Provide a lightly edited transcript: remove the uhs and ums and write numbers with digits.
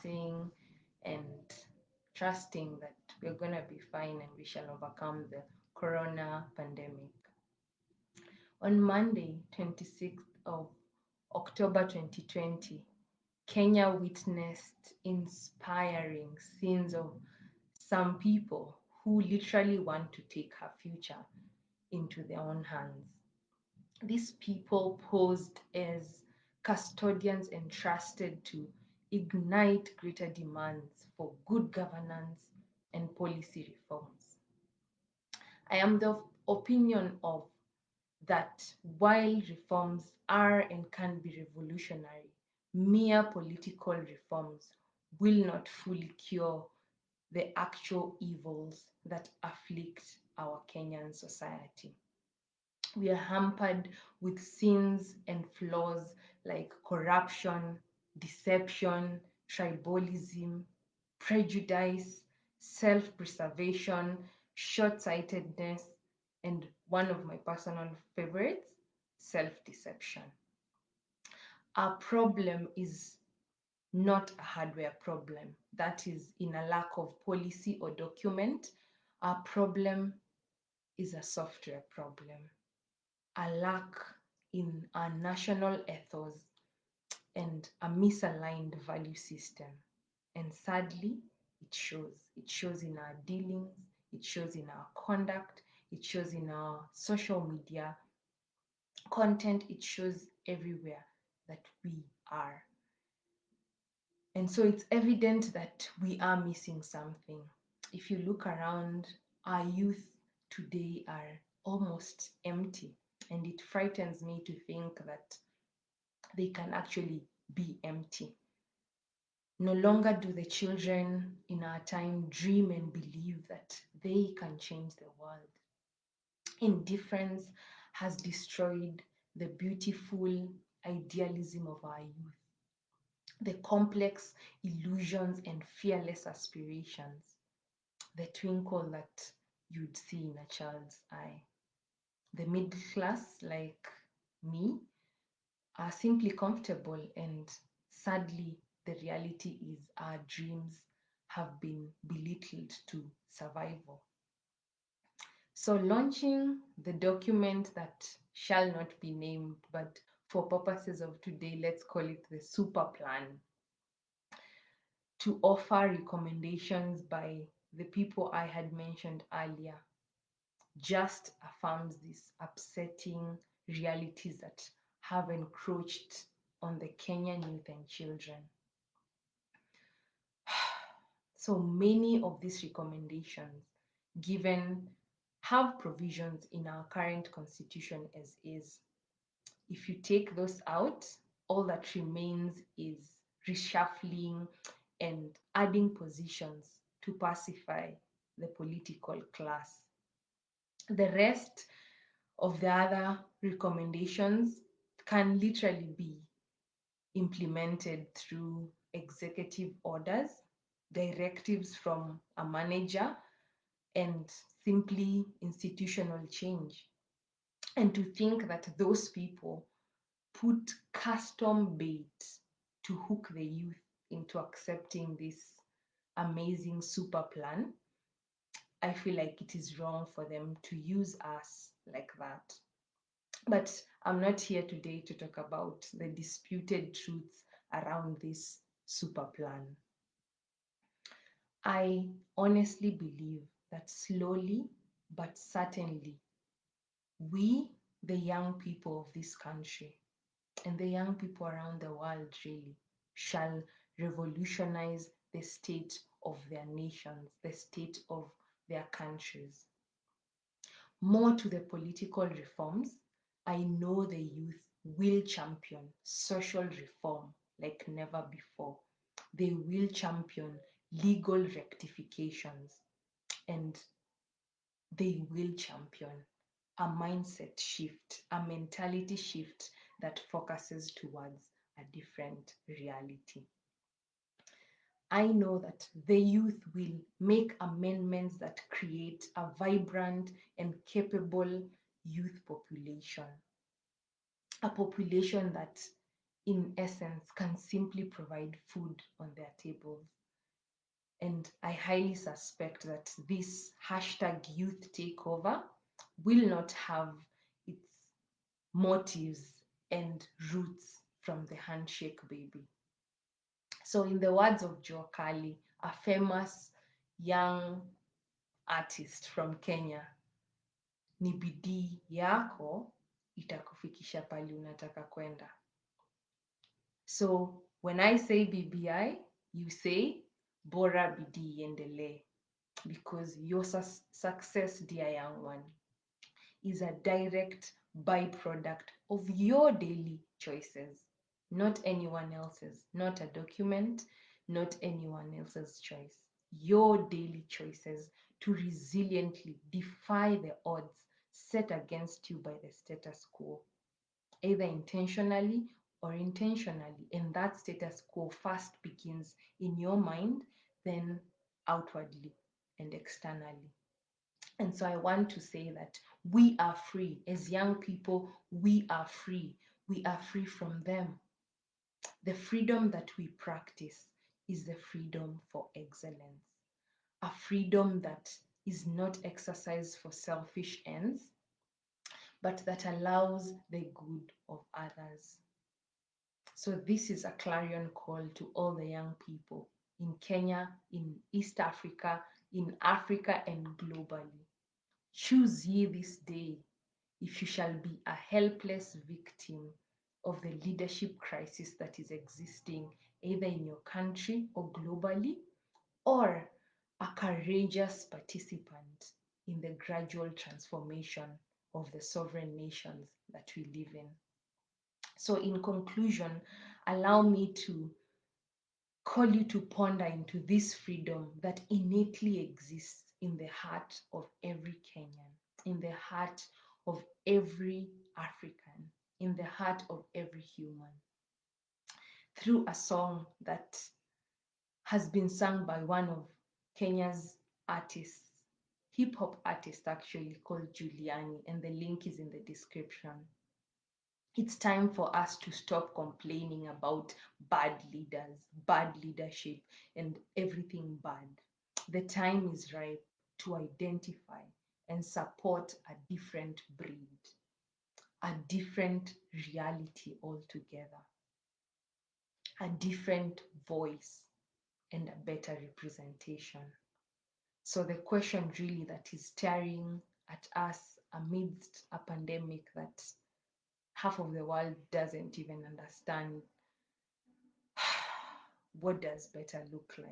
relaxing and trusting that we're going to be fine and we shall overcome the corona pandemic. On Monday, 26th of October 2020, Kenya witnessed inspiring scenes of some people who literally want to take her future into their own hands. These people posed as custodians entrusted to ignite greater demands for good governance and policy reforms. I am the opinion of that while reforms are and can be revolutionary, mere political reforms will not fully cure the actual evils that afflict our Kenyan society. We are hampered with sins and flaws like corruption, deception, tribalism, prejudice, self preservation, short sightedness, and one of my personal favorites, self deception. Our problem is not a hardware problem, that is, in a lack of policy or document. Our problem is a software problem, a lack in our national ethos and a misaligned value system. And sadly, it shows. It shows in our dealings, it shows in our conduct, it shows in our social media content, it shows everywhere that we are. And so it's evident that we are missing something. If you look around, our youth today are almost empty. And it frightens me to think that they can actually be empty. No longer do the children in our time dream and believe that they can change the world. Indifference has destroyed the beautiful idealism of our youth, the complex illusions and fearless aspirations, the twinkle that you'd see in a child's eye. The middle class, like me, are simply comfortable, and sadly, the reality is our dreams have been belittled to survival. So, launching the document that shall not be named, but for purposes of today, let's call it the super plan, to offer recommendations by the people I had mentioned earlier, just affirms these upsetting realities that have encroached on the Kenyan youth and children. So many of these recommendations given have provisions in our current constitution as is. If you take those out, all that remains is reshuffling and adding positions to pacify the political class. The rest of the other recommendations can literally be implemented through executive orders, directives from a manager, and simply institutional change. And to think that those people put custom bait to hook the youth into accepting this amazing super plan, I feel like it is wrong for them to use us like that. But I'm not here today to talk about the disputed truths around this super plan. I honestly believe that slowly but certainly, we, the young people of this country, and the young people around the world really, shall revolutionize the state of their nations, the state of their countries. More to the political reforms, I know the youth will champion social reform like never before. They will champion legal rectifications, and they will champion a mindset shift, a mentality shift that focuses towards a different reality. I know that the youth will make amendments that create a vibrant and capable youth population, a population that in essence, can simply provide food on their tables. And I highly suspect that this hashtag youth takeover will not have its motives and roots from the handshake baby. So, in the words of Joe Kali, a famous young artist from Kenya, ni bidii yako itakufikisha pali unataka kwenda. So, when I say BBI, you say Bora Bidii Iendelee, because your success, dear young one, is a direct byproduct of your daily choices, not anyone else's, not a document, not anyone else's choice. Your daily choices to resiliently defy the odds set against you by the status quo, either intentionally or intentionally. And that status quo first begins in your mind, then outwardly and externally. And so I want to say that we are free. As young people, we are free. We are free from them. The freedom that we practice is the freedom for excellence, a freedom that is not exercised for selfish ends, but that allows the good of others. So this is a clarion call to all the young people in Kenya, in East Africa, in Africa, and globally. Choose ye this day if you shall be a helpless victim of the leadership crisis that is existing either in your country or globally, or a courageous participant in the gradual transformation of the sovereign nations that we live in. So, in conclusion, allow me to call you to ponder into this freedom that innately exists in the heart of every Kenyan, in the heart of every African, in the heart of every human, through a song that has been sung by one of Kenya's artists, hip hop artist actually, called Juliani, and the link is in the description. It's time for us to stop complaining about bad leaders, bad leadership, and everything bad. The time is ripe to identify and support a different breed, a different reality altogether, a different voice, and a better representation. So, the question really that is staring at us amidst a pandemic that half of the world doesn't even understand, what does better look like?